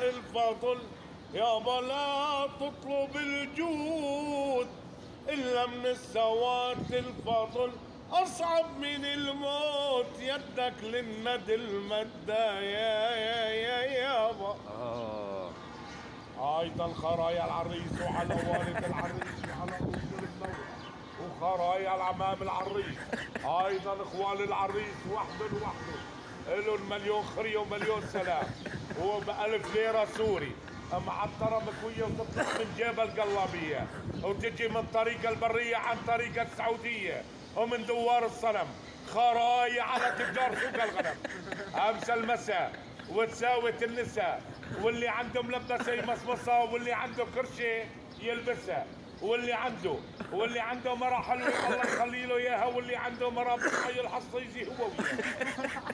الفضل يابا لا تطلب الجود إلا من السواد الفضل أصعب من الموت يدك للند المدة يا يابا. أيضا خرايا العريس وعلى والد العريس وعلى رجل المولى وخرايا العمام العريس أيضا إخوان العريس وحده إلهم مليون خرية ومليون سلام وب1000 ليرة سوري معطرة مكوية وتطلع من جبل قلابية وتجي من طريق البرية عن طريق السعودية ومن دوار الصنم خرايا على تجار سوق الغنم أمس المساء وتساوت النساء واللي عنده ملبسة يمصمصها واللي عنده كرشة يلبسها واللي عنده مرة حلوة الله يخلي له اياها واللي عنده مرة بحي الحصيزي هو وياها